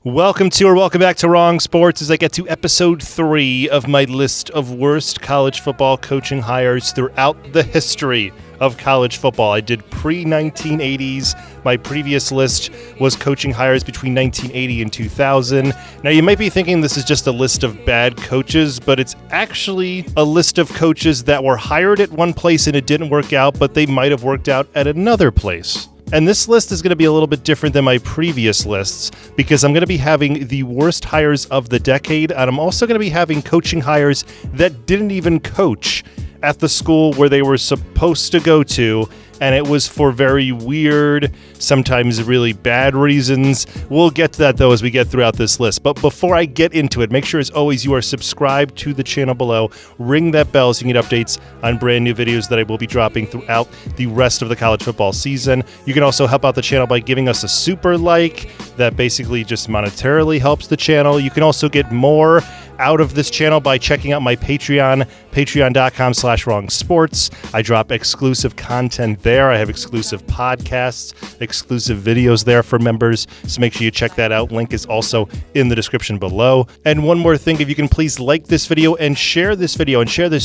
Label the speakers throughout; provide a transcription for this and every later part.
Speaker 1: Welcome back to Wrong Sports as I get to episode 3 of my list of worst college football coaching hires throughout the history of college football. I did pre-1980s. My previous list was coaching hires between 1980 and 2000. Now, you might be thinking this is just a list of bad coaches, but it's actually a list of coaches that were hired at one place and it didn't work out, but they might have worked out at another place. And this list is going to be a little bit different than my previous lists because I'm going to be having the worst hires of the decade, and I'm also going to be having coaching hires that didn't even coach at the school where they were supposed to go to, and it was for very weird, sometimes really bad reasons. We'll get to that, though, as we get throughout this list. But before I get into it, make sure, as always, you are subscribed to the channel below. Ring that bell so you can get updates on brand new videos that I will be dropping throughout the rest of the college football season. You can also help out the channel by giving us a super like. That basically just monetarily helps the channel. You can also get more out of this channel by checking out my Patreon, patreon.com/wrongsports. I drop exclusive content there. I have exclusive podcasts, exclusive videos there for members, so make sure you check that out. Link is also in the description below. And one more thing, if you can please like this video and share this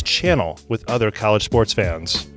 Speaker 1: channel with other college sports fans.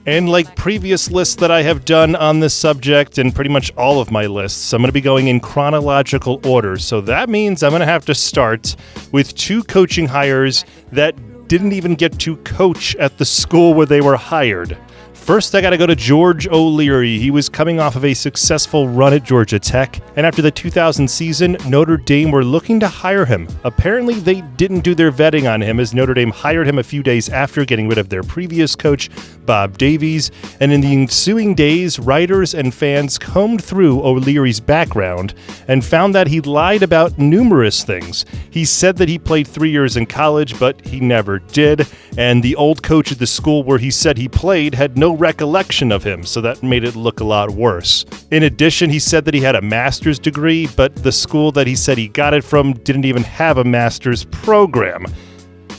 Speaker 1: And like previous lists that I have done on this subject, and pretty much all of my lists, I'm going to be going in chronological order. So that means I'm going to have to start with 2 coaching hires that didn't even get to coach at the school where they were hired. First, I got to go to George O'Leary. He was coming off of a successful run at Georgia Tech, and after the 2000 season, Notre Dame were looking to hire him. Apparently, they didn't do their vetting on him, as Notre Dame hired him a few days after getting rid of their previous coach, Bob Davies, and in the ensuing days, writers and fans combed through O'Leary's background and found that he lied about numerous things. He said that he played 3 years in college, but he never did, and the old coach at the school where he said he played had no recollection of him, so that made it look a lot worse. In addition, he said that he had a master's degree, but the school that he said he got it from didn't even have a master's program.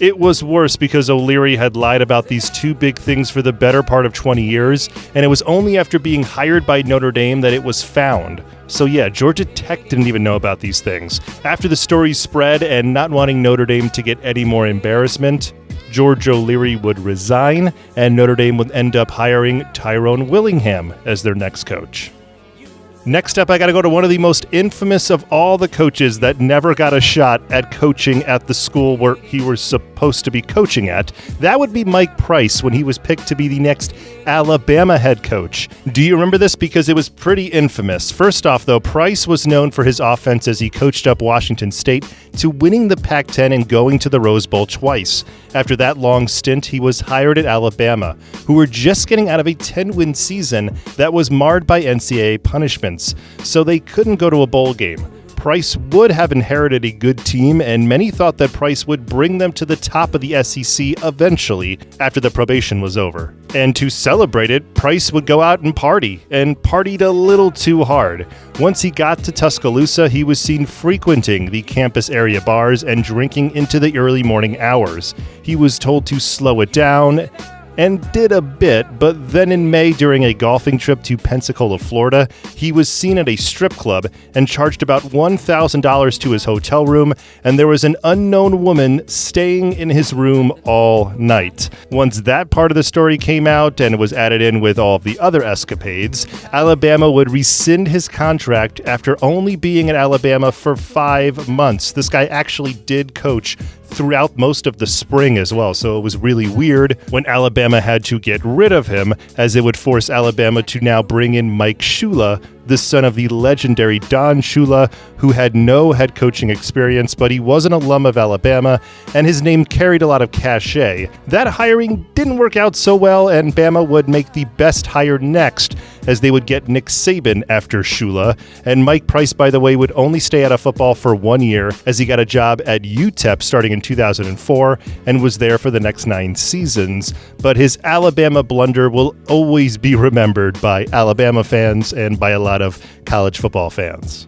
Speaker 1: It was worse because O'Leary had lied about these 2 big things for the better part of 20 years, and it was only after being hired by Notre Dame that it was found. So yeah, Georgia Tech didn't even know about these things. After the story spread and not wanting Notre Dame to get any more embarrassment, George O'Leary would resign, and Notre Dame would end up hiring Tyrone Willingham as their next coach. Next up, I got to go to one of the most infamous of all the coaches that never got a shot at coaching at the school where he was supposed to be coaching at. That would be Mike Price when he was picked to be the next Alabama head coach. Do you remember this? Because it was pretty infamous. First off, though, Price was known for his offense as he coached up Washington State to winning the Pac-10 and going to the Rose Bowl twice. After that long stint, he was hired at Alabama, who were just getting out of a 10-win season that was marred by NCAA punishments, so they couldn't go to a bowl game. Price would have inherited a good team, and many thought that Price would bring them to the top of the SEC eventually after the probation was over. And to celebrate it, Price would go out and partied a little too hard. Once he got to Tuscaloosa, he was seen frequenting the campus area bars and drinking into the early morning hours. He was told to slow it down, and did a bit, but then in May during a golfing trip to Pensacola, Florida, he was seen at a strip club and charged about $1,000 to his hotel room, and there was an unknown woman staying in his room all night. Once that part of the story came out and was added in with all of the other escapades, Alabama would rescind his contract after only being at Alabama for 5 months. This guy actually did coach throughout most of the spring as well, so it was really weird when Alabama had to get rid of him, as it would force Alabama to now bring in Mike Shula, the son of the legendary Don Shula, who had no head coaching experience, but he was an alum of Alabama, and his name carried a lot of cachet. That hiring didn't work out so well, and Bama would make the best hire next, as they would get Nick Saban after Shula, and Mike Price, by the way, would only stay out of football for 1 year, as he got a job at UTEP starting in 2004, and was there for the next 9 seasons. But his Alabama blunder will always be remembered by Alabama fans and by a lot of college football fans.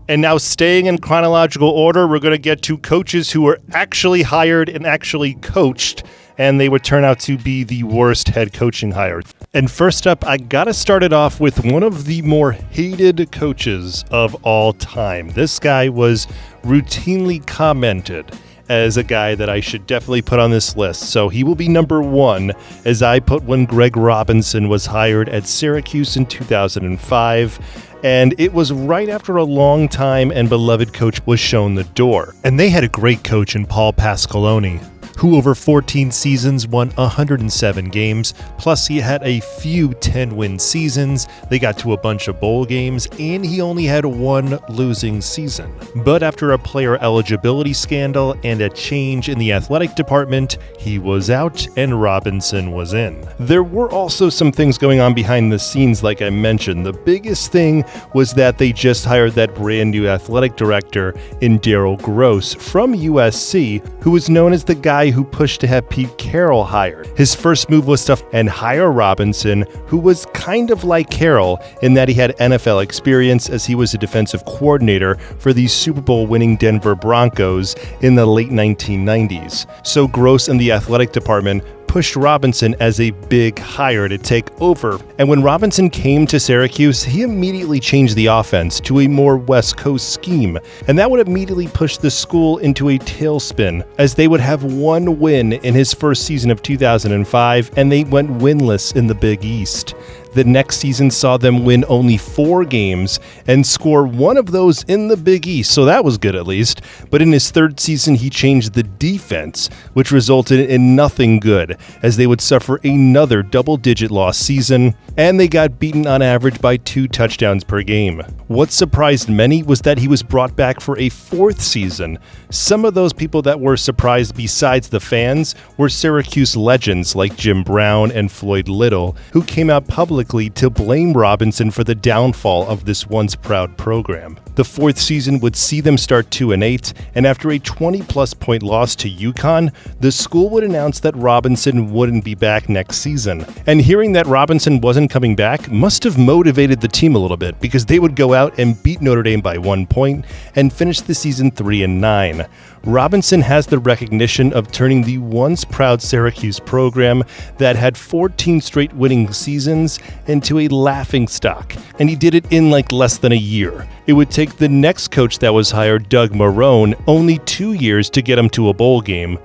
Speaker 1: And now, staying in chronological order, we're going to get to coaches who were actually hired and actually coached and they would turn out to be the worst head coaching hire. And first up, I gotta start it off with one of the more hated coaches of all time. This guy was routinely commented as a guy that I should definitely put on this list. So he will be number one, as I put when Greg Robinson was hired at Syracuse in 2005. And it was right after a long time and beloved coach was shown the door. And they had a great coach in Paul Pasqualoni, who over 14 seasons won 107 games, plus he had a few 10-win seasons, they got to a bunch of bowl games, and he only had one losing season. But after a player eligibility scandal and a change in the athletic department, he was out and Robinson was in. There were also some things going on behind the scenes, like I mentioned. The biggest thing was that they just hired that brand new athletic director in Daryl Gross from USC, who was known as the guy who pushed to have Pete Carroll hired. His first move was to hire Robinson, who was kind of like Carroll in that he had NFL experience, as he was a defensive coordinator for the Super Bowl winning Denver Broncos in the late 1990s. So Gross and the athletic department pushed Robinson as a big hire to take over. And when Robinson came to Syracuse, he immediately changed the offense to a more West Coast scheme. And that would immediately push the school into a tailspin, as they would have one win in his first season of 2005, and they went winless in the Big East. The next season saw them win only 4 games and score one of those in the Big East, so that was good at least. But in his third season, he changed the defense, which resulted in nothing good, as they would suffer another double-digit loss season, and they got beaten on average by 2 touchdowns per game. What surprised many was that he was brought back for a 4th season. Some of those people that were surprised besides the fans were Syracuse legends like Jim Brown and Floyd Little, who came out publicly to blame Robinson for the downfall of this once proud program. The 4th season would see them start 2-8, and after a 20-plus point loss to UConn, the school would announce that Robinson wouldn't be back next season. And hearing that Robinson wasn't coming back must have motivated the team a little bit, because they would go out and beat Notre Dame by 1 point and finish the season 3-9. Robinson has the recognition of turning the once proud Syracuse program that had 14 straight winning seasons into a laughingstock, and he did it in like less than a year. It would take the next coach that was hired, Doug Marrone, only 2 years to get him to a bowl game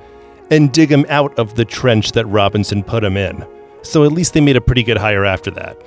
Speaker 1: and dig him out of the trench that Robinson put him in. So at least they made a pretty good hire after that.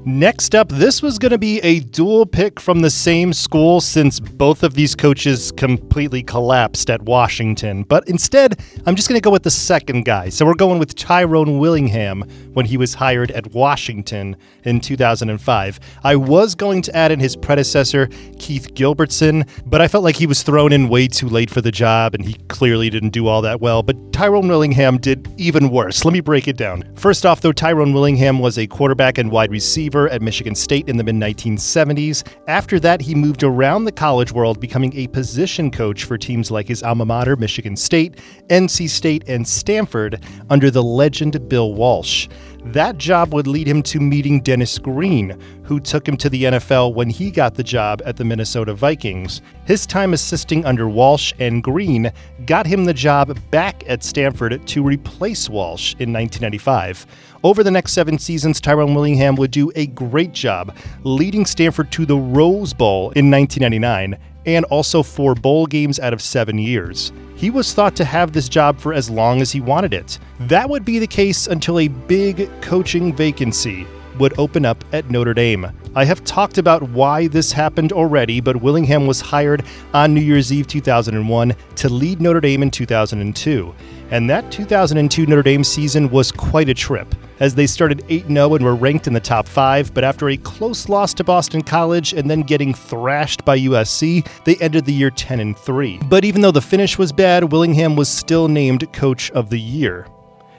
Speaker 1: Next up, this was going to be a dual pick from the same school, since both of these coaches completely collapsed at Washington. But instead, I'm just going to go with the second guy. So we're going with Tyrone Willingham when he was hired at Washington in 2005. I was going to add in his predecessor, Keith Gilbertson, but I felt like he was thrown in way too late for the job, and he clearly didn't do all that well. But Tyrone Willingham did even worse. Let me break it down. First off, though, Tyrone Willingham was a quarterback and wide receiver at Michigan State in the mid-1970s. After that, he moved around the college world, becoming a position coach for teams like his alma mater, Michigan State, NC State, and Stanford under the legend Bill Walsh. That job would lead him to meeting Dennis Green, who took him to the NFL when he got the job at the Minnesota Vikings. His time assisting under Walsh and Green got him the job back at Stanford to replace Walsh in 1995. Over the next 7 seasons, Tyrone Willingham would do a great job leading Stanford to the Rose Bowl in 1999 and also 4 bowl games out of 7 years. He was thought to have this job for as long as he wanted it. That would be the case until a big coaching vacancy would open up at Notre Dame. I have talked about why this happened already, but Willingham was hired on New Year's Eve 2001 to lead Notre Dame in 2002. And that 2002 Notre Dame season was quite a trip, as they started 8-0 and were ranked in the top 5, but after a close loss to Boston College and then getting thrashed by USC, they ended the year 10-3. But even though the finish was bad, Willingham was still named Coach of the Year.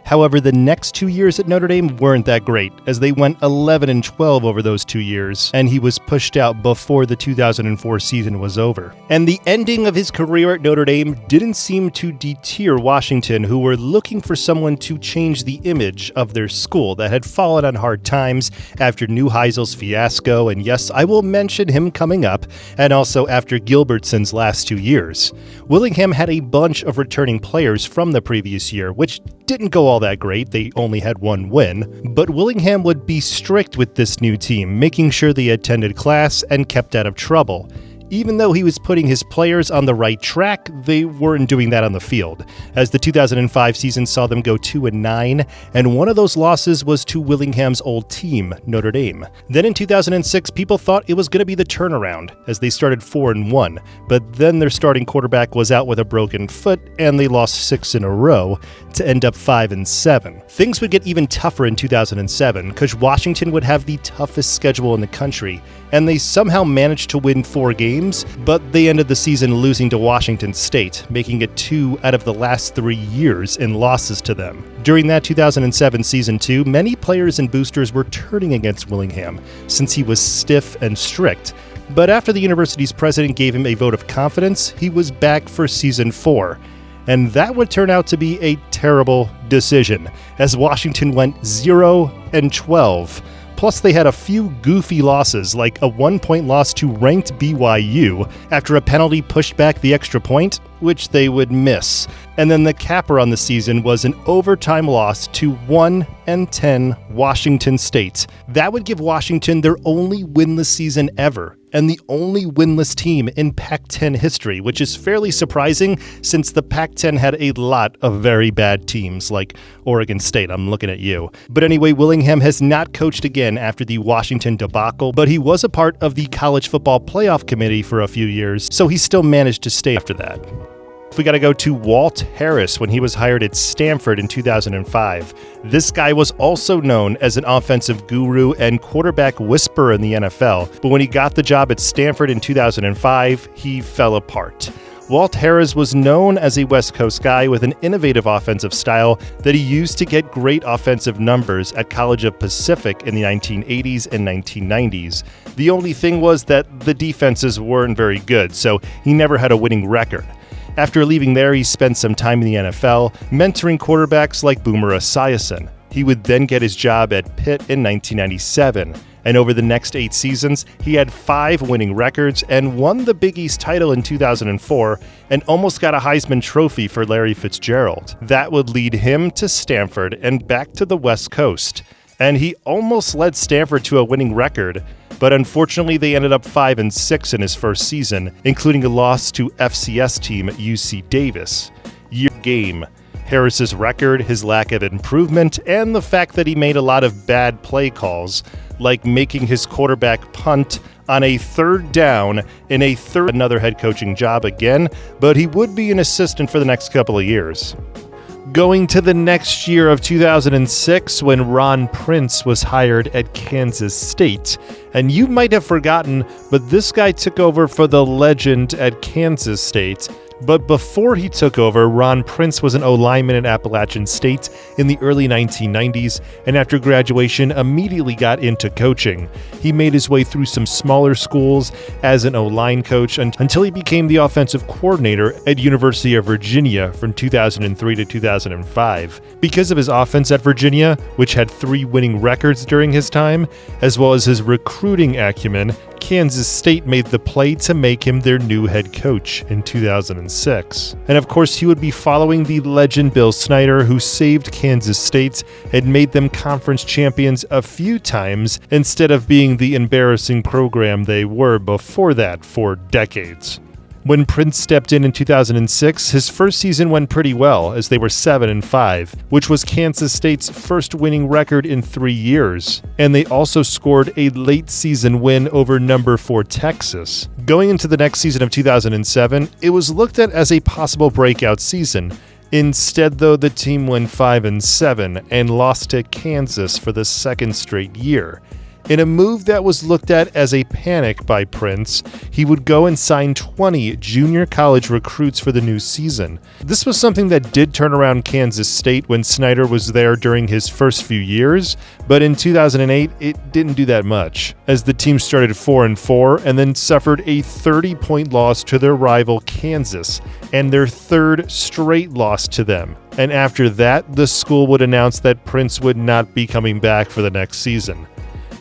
Speaker 1: However, the next 2 years at Notre Dame weren't that great, as they went 11-12 over those 2 years, and he was pushed out before the 2004 season was over. And the ending of his career at Notre Dame didn't seem to deter Washington, who were looking for someone to change the image of their school that had fallen on hard times after Neuheisel's fiasco, and yes, I will mention him coming up, and also after Gilbertson's last 2 years. Willingham had a bunch of returning players from the previous year, which didn't go all that great. They only had 1 win, but Willingham would be strict with this new team, making sure they attended class and kept out of trouble. Even though he was putting his players on the right track, they weren't doing that on the field, as the 2005 season saw them go 2-9, and one of those losses was to Willingham's old team, Notre Dame. Then in 2006, people thought it was going to be the turnaround, as they started 4-1, but then their starting quarterback was out with a broken foot, and they lost 6 in a row to end up 5-7. Things would get even tougher in 2007, because Washington would have the toughest schedule in the country, and they somehow managed to win 4 games, but they ended the season losing to Washington State, making it 2 out of the last 3 years in losses to them. During that 2007 season too, many players and boosters were turning against Willingham, since he was stiff and strict. But after the university's president gave him a vote of confidence, he was back for season 4. And that would turn out to be a terrible decision, as Washington went 0-12. Plus, they had a few goofy losses, like a 1-point loss to ranked BYU after a penalty pushed back the extra point, which they would miss. And then the capper on the season was an overtime loss to 1-10 Washington State. That would give Washington their only winless season ever, and the only winless team in Pac-10 history, which is fairly surprising since the Pac-10 had a lot of very bad teams, like Oregon State. I'm looking at you. But anyway, Willingham has not coached again after the Washington debacle, but he was a part of the College Football Playoff Committee for a few years, so he still managed to stay after that. We got to go to Walt Harris when he was hired at Stanford in 2005. This guy was also known as an offensive guru and quarterback whisperer in the NFL, but when he got the job at Stanford in 2005, he fell apart. Walt Harris was known as a West Coast guy with an innovative offensive style that he used to get great offensive numbers at College of Pacific in the 1980s and 1990s. The only thing was that the defenses weren't very good, so he never had a winning record. After leaving there, he spent some time in the NFL, mentoring quarterbacks like Boomer Esiason. He would then get his job at Pitt in 1997, and over the next 8 seasons, he had 5 winning records and won the Big East title in 2004 and almost got a Heisman Trophy for Larry Fitzgerald. That would lead him to Stanford and back to the West Coast. And he almost led Stanford to a winning record, but unfortunately they ended up 5-6 in his first season, including a loss to FCS team UC Davis. Year game. Harris's record, his lack of improvement, and the fact that he made a lot of bad play calls, like making his quarterback punt on a 3rd down in another head coaching job again, but he would be an assistant for the next couple of years. Going to the next year of 2006 when Ron Prince was hired at Kansas State. And you might have forgotten, but this guy took over for the legend at Kansas State. But before he took over, Ron Prince was an O-lineman at Appalachian State in the early 1990s, and after graduation immediately got into coaching. He made his way through some smaller schools as an O-line coach until he became the offensive coordinator at University of Virginia from 2003 to 2005. Because of his offense at Virginia, which had 3 winning records during his time, as well as his recruiting acumen, Kansas State made the play to make him their new head coach in 2006. And of course, he would be following the legend Bill Snyder, who saved Kansas State and made them conference champions a few times instead of being the embarrassing program they were before that for decades. When Prince stepped in 2006, his first season went pretty well, as they were 7-5, which was Kansas State's first winning record in 3 years. And they also scored a late season win over number 4 Texas. Going into the next season of 2007, it was looked at as a possible breakout season. Instead, though, the team went 5-7 and lost to Kansas for the 2nd straight year. In a move that was looked at as a panic by Prince, he would go and sign 20 junior college recruits for the new season. This was something that did turn around Kansas State when Snyder was there during his first few years, but in 2008, it didn't do that much, as the team started 4-4 and then suffered a 30-point loss to their rival Kansas, and their third straight loss to them. And after that, the school would announce that Prince would not be coming back for the next season.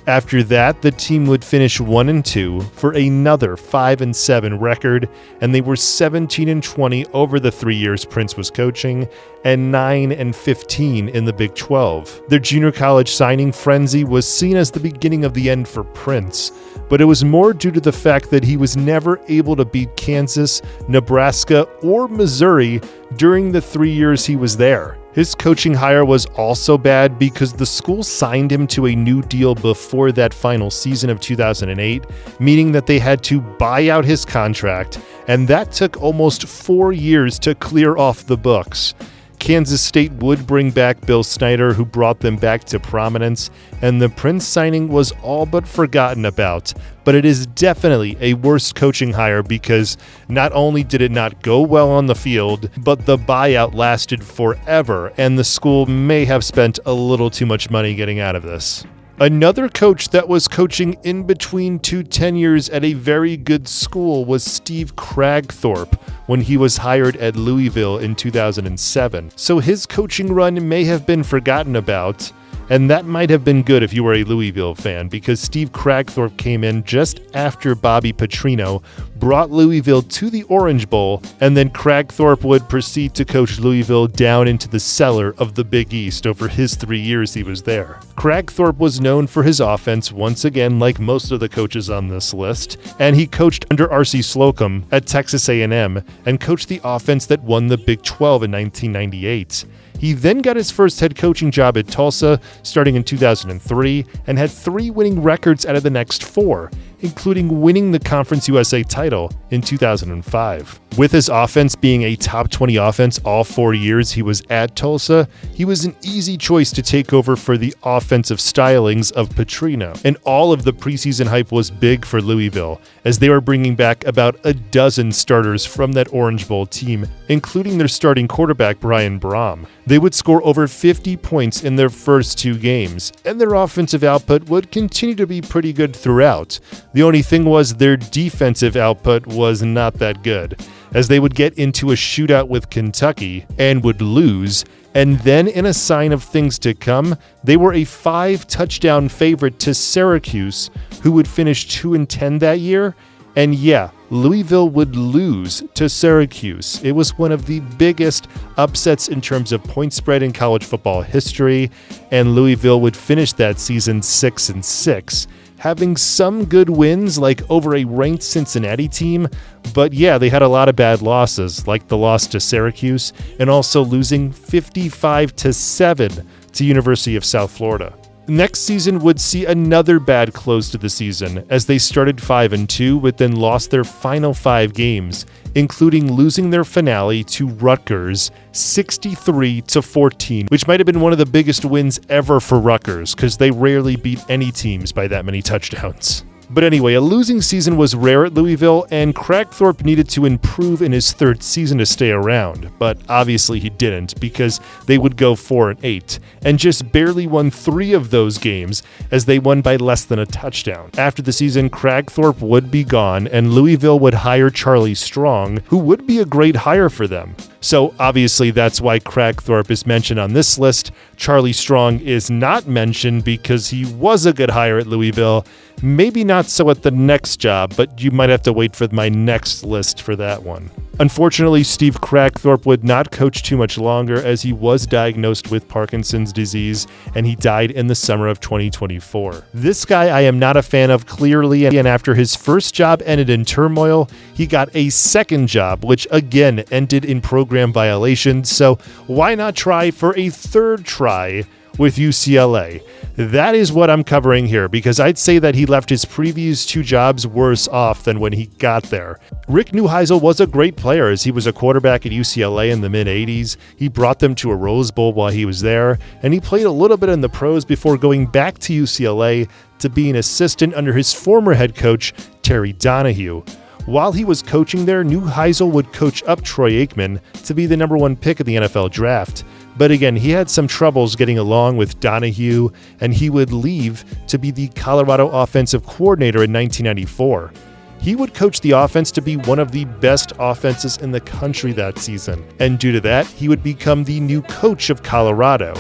Speaker 1: After that, the team would finish 1-2 for another 5-7 record, and they were 17-20 over the 3 years Prince was coaching, and 9-15 in the Big 12. Their junior college signing frenzy was seen as the beginning of the end for Prince, but it was more due to the fact that he was never able to beat Kansas, Nebraska, or Missouri during the 3 years he was there. His coaching hire was also bad because the school signed him to a new deal before that final season of 2008, meaning that they had to buy out his contract, and that took almost 4 years to clear off the books. Kansas State would bring back Bill Snyder, who brought them back to prominence, and the Prince signing was all but forgotten about. But it is definitely a worse coaching hire because not only did it not go well on the field, but the buyout lasted forever, and the school may have spent a little too much money getting out of this. Another coach that was coaching in between two tenures at a very good school was Steve Kragthorpe when he was hired at Louisville in 2007. So his coaching run may have been forgotten about, and that might have been good if you were a Louisville fan, because Steve Kragthorpe came in just after Bobby Petrino brought Louisville to the Orange Bowl, and then Kragthorpe would proceed to coach Louisville down into the cellar of the Big East over his 3 years he was there. Kragthorpe was known for his offense, once again like most of the coaches on this list, and he coached under R.C. Slocum at Texas A&M and coached the offense that won the Big 12 in 1998. He then got his first head coaching job at Tulsa starting in 2003 and had 3 winning records out of the next 4, including winning the Conference USA title in 2005. With his offense being a top 20 offense all 4 years he was at Tulsa, he was an easy choice to take over for the offensive stylings of Petrino. And all of the preseason hype was big for Louisville, as they were bringing back about a dozen starters from that Orange Bowl team, including their starting quarterback Brian Brohm. They would score over 50 points in their first 2 games, and their offensive output would continue to be pretty good throughout. The only thing was their defensive output was not that good, as they would get into a shootout with Kentucky and would lose, and then in a sign of things to come, they were a 5-touchdown favorite to Syracuse, who would finish 2-10 that year. And yeah, Louisville would lose to Syracuse. It was one of the biggest upsets in terms of point spread in college football history, and Louisville would finish that season 6-6, having some good wins like over a ranked Cincinnati team, but yeah, they had a lot of bad losses, like the loss to Syracuse, and also losing 55-7 to University of South Florida. Next season would see another bad close to the season, as they started 5-2 but then lost their final 5 games, including losing their finale to Rutgers 63-14, which might have been one of the biggest wins ever for Rutgers, because they rarely beat any teams by that many touchdowns. But anyway, a losing season was rare at Louisville, and Kragthorpe needed to improve in his 3rd season to stay around, but obviously he didn't, because they would go 4-8, and just barely won 3 of those games, as they won by less than a touchdown. After the season, Kragthorpe would be gone, and Louisville would hire Charlie Strong, who would be a great hire for them. So obviously that's why Kragthorpe is mentioned on this list. Charlie Strong is not mentioned because he was a good hire at Louisville. Maybe not so at the next job, but you might have to wait for my next list for that one. Unfortunately, Steve Kragthorpe would not coach too much longer, as he was diagnosed with Parkinson's disease and he died in the summer of 2024. This guy I am not a fan of, clearly, and after his first job ended in turmoil, he got a second job, which again ended in program violations, so why not try for a third try with UCLA? That is what I'm covering here, because I'd say that he left his previous 2 jobs worse off than when he got there. Rick Neuheisel was a great player, as he was a quarterback at UCLA in the mid-'80s. He brought them to a Rose Bowl while he was there, and he played a little bit in the pros before going back to UCLA to be an assistant under his former head coach, Terry Donahue. While he was coaching there, Neuheisel would coach up Troy Aikman to be the number 1 pick in the NFL draft. But again, he had some troubles getting along with Donahue, and he would leave to be the Colorado offensive coordinator in 1994. He would coach the offense to be one of the best offenses in the country that season, and due to that, he would become the new coach of Colorado.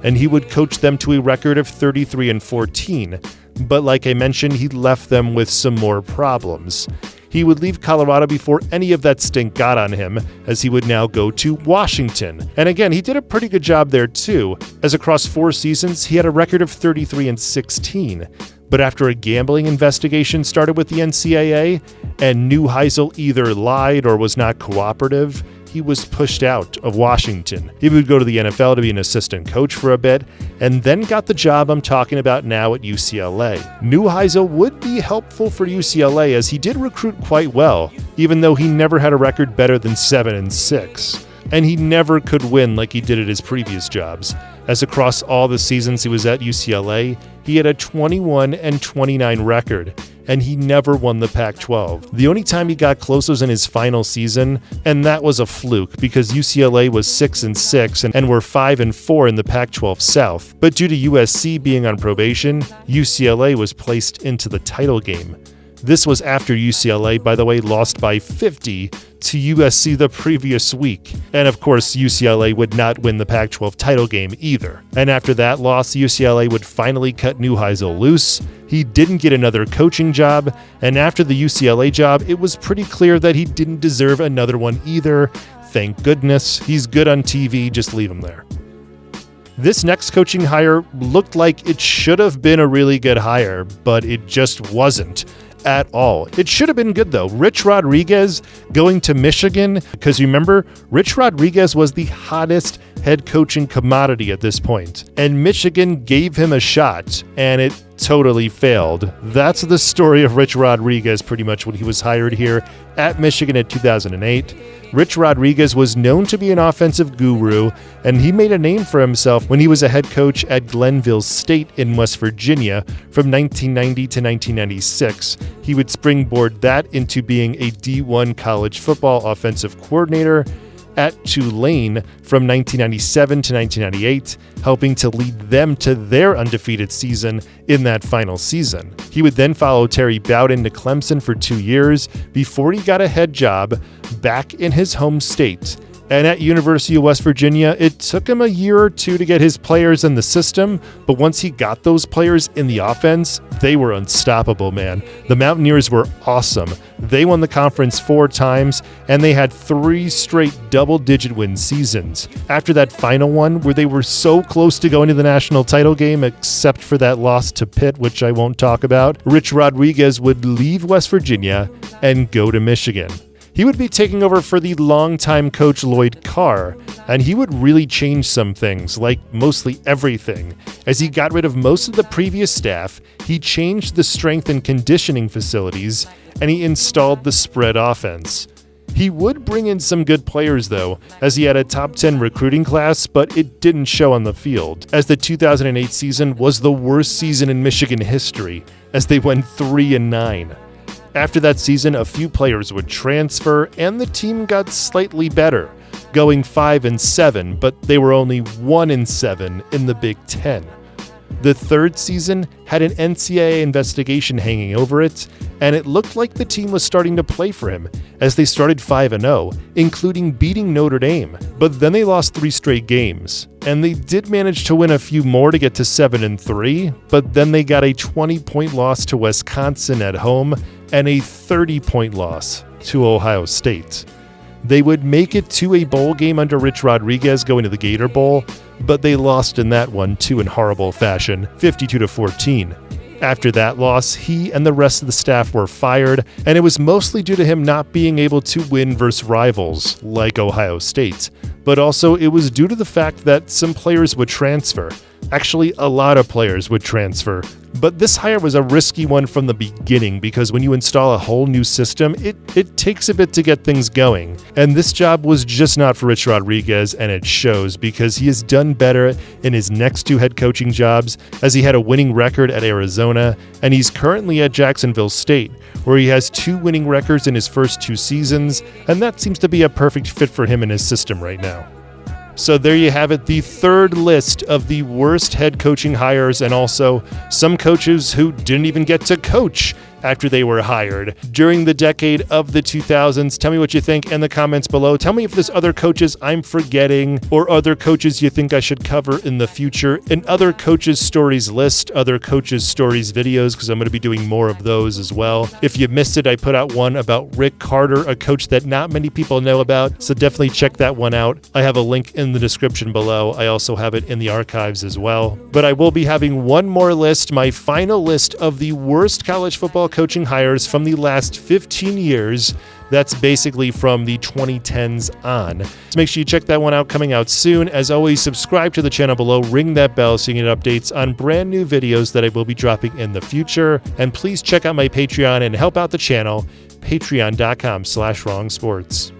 Speaker 1: And he would coach them to a record of 33-14, but like I mentioned, he left them with some more problems. He would leave Colorado before any of that stink got on him, as he would now go to Washington. And again, he did a pretty good job there too, as across 4 seasons, he had a record of 33-16. But after a gambling investigation started with the NCAA, and Neuheisel either lied or was not cooperative, he was pushed out of Washington. He would go to the NFL to be an assistant coach for a bit, and then got the job I'm talking about now at UCLA. Neuheisel would be helpful for UCLA, as he did recruit quite well, even though he never had a record better than 7-6. And he never could win like he did at his previous jobs, as across all the seasons he was at UCLA, he had a 21-29 record, and he never won the Pac-12. The only time he got close was in his final season, and that was a fluke because UCLA was 6-6 and were 5-4 in the Pac-12 South. But due to USC being on probation, UCLA was placed into the title game. This was after UCLA, by the way, lost by 50 to USC the previous week. And of course, UCLA would not win the Pac-12 title game either. And after that loss, UCLA would finally cut Neuheisel loose. He didn't get another coaching job, and after the UCLA job, it was pretty clear that he didn't deserve another one either. Thank goodness. He's good on TV, just leave him there. This next coaching hire looked like it should have been a really good hire, but it just wasn't at all. It should have been good though. Rich Rodriguez going to Michigan, because remember, Rich Rodriguez was the hottest head coaching commodity at this point, and Michigan gave him a shot, and it totally failed. That's the story of Rich Rodriguez pretty much when he was hired here at Michigan in 2008. Rich Rodriguez was known to be an offensive guru, and he made a name for himself when he was a head coach at Glenville State in West Virginia from 1990 to 1996. He would springboard that into being a D1 college football offensive coordinator at Tulane from 1997 to 1998, helping to lead them to their undefeated season in that final season. He would then follow Terry Bowden to Clemson for 2 years before he got a head job back in his home state. And at University of West Virginia, it took him a year or 2 to get his players in the system, but once he got those players in the offense, they were unstoppable, man. The Mountaineers were awesome. They won the conference 4 times, and they had 3 straight double-digit win seasons. After that final one, where they were so close to going to the national title game, except for that loss to Pitt, which I won't talk about, Rich Rodriguez would leave West Virginia and go to Michigan. He would be taking over for the longtime coach Lloyd Carr, and he would really change some things, like mostly everything. As he got rid of most of the previous staff, he changed the strength and conditioning facilities, and he installed the spread offense. He would bring in some good players though, as he had a top 10 recruiting class, but it didn't show on the field, as the 2008 season was the worst season in Michigan history, as they went 3-9. After that season, a few players would transfer, and the team got slightly better, going 5-7, but they were only 1-7 in the Big Ten. The third season had an NCAA investigation hanging over it, and it looked like the team was starting to play for him, as they started 5-0, including beating Notre Dame. But then they lost 3 straight games, and they did manage to win a few more to get to 7-3, but then they got a 20-point loss to Wisconsin at home and a 30-point loss to Ohio State. They would make it to a bowl game under Rich Rodriguez going to the Gator Bowl, but they lost in that one too in horrible fashion, 52-14. After that loss, he and the rest of the staff were fired, and it was mostly due to him not being able to win versus rivals like Ohio State. But also it was due to the fact that some players would transfer. Actually, a lot of players would transfer. But this hire was a risky one from the beginning because when you install a whole new system, it takes a bit to get things going. And this job was just not for Rich Rodriguez, and it shows because he has done better in his next 2 head coaching jobs, as he had a winning record at Arizona, and he's currently at Jacksonville State, where he has 2 winning records in his first 2 seasons, and that seems to be a perfect fit for him in his system right now. So there you have it, the 3rd list of the worst head coaching hires, and also some coaches who didn't even get to coach after they were hired during the decade of the 2000s. Tell me what you think in the comments below. Tell me if there's other coaches I'm forgetting or other coaches you think I should cover in the future. An other coaches stories list, other coaches stories videos, because I'm going to be doing more of those as well. If you missed it, I put out one about Rick Carter, a coach that not many people know about, so definitely check that one out. I have a link in the description below. I also have it in the archives as well. But I will be having one more list, my final list of the worst college football coaching hires from the last 15 years. That's basically from the 2010s on. So make sure you check that one out, coming out soon. As always, subscribe to the channel below, ring that bell so you get updates on brand new videos that I will be dropping in the future. And please check out my Patreon and help out the channel, patreon.com/wrongsports.